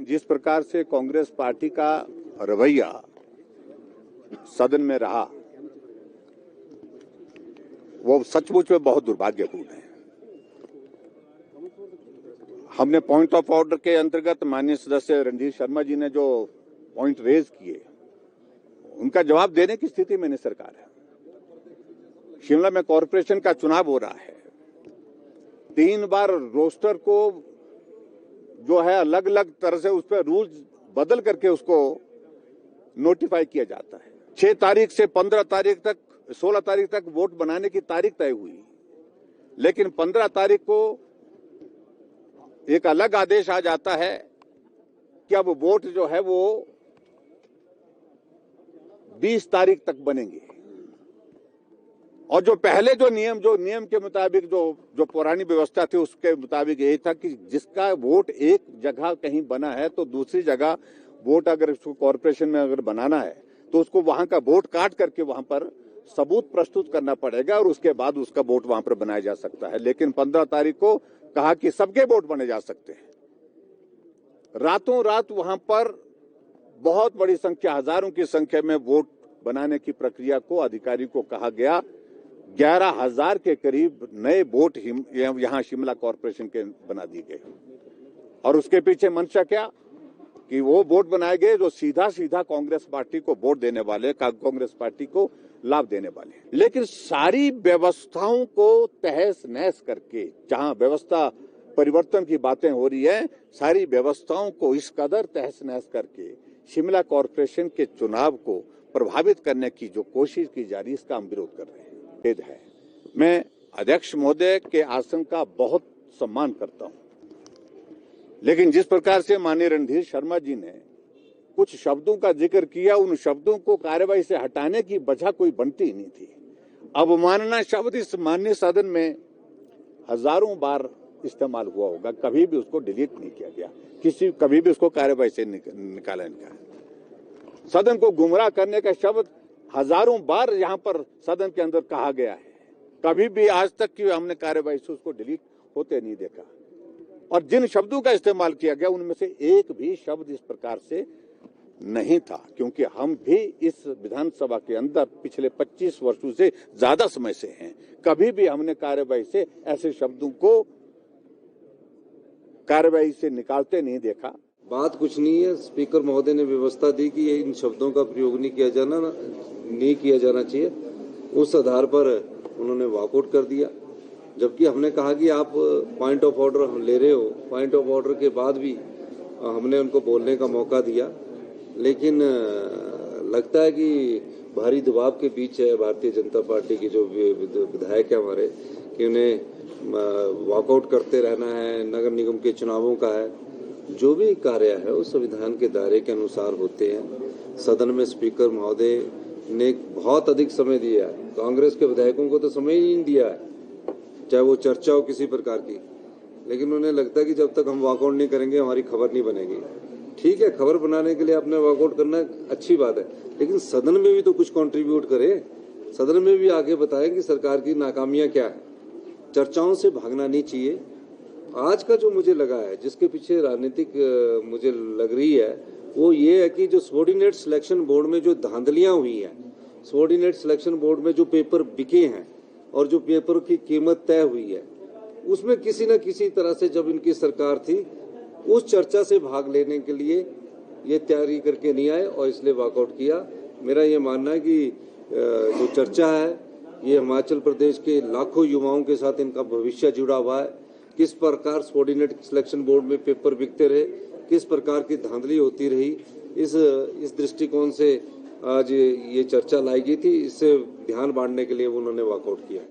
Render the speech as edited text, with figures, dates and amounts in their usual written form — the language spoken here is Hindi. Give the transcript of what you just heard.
जिस प्रकार से कांग्रेस पार्टी का रवैया सदन में रहा वो सचमुच में बहुत दुर्भाग्यपूर्ण है। हमने पॉइंट ऑफ ऑर्डर के अंतर्गत माननीय सदस्य रणधीर शर्मा जी ने जो पॉइंट रेज किए उनका जवाब देने की स्थिति में नहीं सरकार है। शिमला में कॉरपोरेशन का चुनाव हो रहा है, 3 बार रोस्टर को जो है अलग अलग तरह से उस पर रूल्स बदल करके उसको नोटिफाई किया जाता है। 6 तारीख से 15 तारीख तक 16 तारीख तक वोट बनाने की तारीख तय हुई, लेकिन 15 तारीख को एक अलग आदेश आ जाता है कि अब वोट जो है वो 20 तारीख तक बनेंगे। और जो पहले जो नियम के मुताबिक जो पुरानी व्यवस्था थी उसके मुताबिक यही था कि जिसका वोट एक जगह कहीं बना है तो दूसरी जगह वोट अगर उसको कॉर्पोरेशन में अगर बनाना है तो उसको वहां का वोट काट करके वहां पर सबूत प्रस्तुत करना पड़ेगा और उसके बाद उसका वोट वहां पर बनाया जा सकता है। लेकिन 15 तारीख को कहा कि सबके वोट बने जा सकते हैं। रातों रात वहां पर बहुत बड़ी संख्या, हजारों की संख्या में वोट बनाने की प्रक्रिया को अधिकारी को कहा गया। 11,000 के करीब नए वोट यहां शिमला कॉर्पोरेशन के बना दिए गए। और उसके पीछे मंशा क्या कि वो वोट बनाए गए जो सीधा सीधा कांग्रेस पार्टी को वोट देने वाले, कांग्रेस पार्टी को लाभ देने वाले। लेकिन सारी व्यवस्थाओं को तहस नहस करके, जहां व्यवस्था परिवर्तन की बातें हो रही है, सारी व्यवस्थाओं को इस कदर तहस नहस करके शिमला कॉर्पोरेशन के चुनाव को प्रभावित करने की जो कोशिश की जा रही है, इसका हम विरोध कर रहे हैं। है मैं अध्यक्ष महोदय के आसन का बहुत सम्मान करता हूं, लेकिन जिस प्रकार से माननीय रणधीर शर्मा जी ने कुछ शब्दों का जिक्र किया, उन शब्दों को कार्यवाही से हटाने की वजह कोई बनती ही नहीं थी। अवमानना शब्द इस माननीय सदन में हजारों बार इस्तेमाल हुआ होगा, कभी भी उसको डिलीट नहीं किया गया, कभी भी उसको कार्यवाही से निकाला नहीं गया। सदन को गुमराह करने का शब्द हजारों बार यहाँ पर सदन के अंदर कहा गया है, कभी भी आज तक की हमने कार्यवाही से उसको डिलीट होते नहीं देखा। और जिन शब्दों का इस्तेमाल किया गया उनमें से एक भी शब्द इस प्रकार से नहीं था, क्योंकि हम भी इस विधानसभा के अंदर पिछले 25 वर्षों से ज्यादा समय से हैं, कभी भी हमने कार्यवाही से ऐसे शब्दों को कार्यवाही से निकालते नहीं देखा। बात कुछ नहीं है, स्पीकर महोदय ने व्यवस्था दी कि इन शब्दों का प्रयोग नहीं किया जाना चाहिए। उस आधार पर उन्होंने वॉकआउट कर दिया, जबकि हमने कहा कि आप पॉइंट ऑफ ऑर्डर ले रहे हो। पॉइंट ऑफ ऑर्डर के बाद भी हमने उनको बोलने का मौका दिया, लेकिन लगता है कि भारी दबाव के बीच है भारतीय जनता पार्टी के जो विधायक है हमारे, कि उन्हें वॉकआउट करते रहना है। नगर निगम के चुनावों का है, जो भी कार्य है वो संविधान के दायरे के अनुसार होते हैं। सदन में स्पीकर महोदय ने बहुत अधिक समय दिया है, कांग्रेस के विधायकों को तो समय ही नहीं दिया है, चाहे वो चर्चा हो किसी प्रकार की। लेकिन उन्हें लगता है कि जब तक हम वॉकआउट नहीं करेंगे हमारी खबर नहीं बनेगी। ठीक है, खबर बनाने के लिए आपने वॉकआउट करना अच्छी बात है, लेकिन सदन में भी तो कुछ कंट्रीब्यूट करें, सदन में भी आगे बताएं कि सरकार की नाकामियां क्या है। चर्चाओं से भागना नहीं चाहिए। आज का जो मुझे लगा है, जिसके पीछे राजनीतिक मुझे लग रही है, वो ये है कि जो सबऑर्डिनेट सिलेक्शन बोर्ड में जो धांधलियां हुई हैं, सबऑर्डिनेट सिलेक्शन बोर्ड में जो पेपर बिके हैं और जो पेपर की कीमत तय हुई है, उसमें किसी न किसी तरह से जब इनकी सरकार थी उस चर्चा से भाग लेने के लिए ये तैयारी करके नहीं आए और इसलिए वॉकआउट किया। मेरा ये मानना है कि जो चर्चा है ये हिमाचल प्रदेश के लाखों युवाओं के साथ इनका भविष्य जुड़ा हुआ है। किस प्रकार सबऑर्डिनेट सिलेक्शन बोर्ड में पेपर बिकते रहे, किस प्रकार की धांधली होती रही, इस दृष्टिकोण से आज ये चर्चा लाई गई थी। इससे ध्यान बांटने के लिए उन्होंने वॉकआउट किया।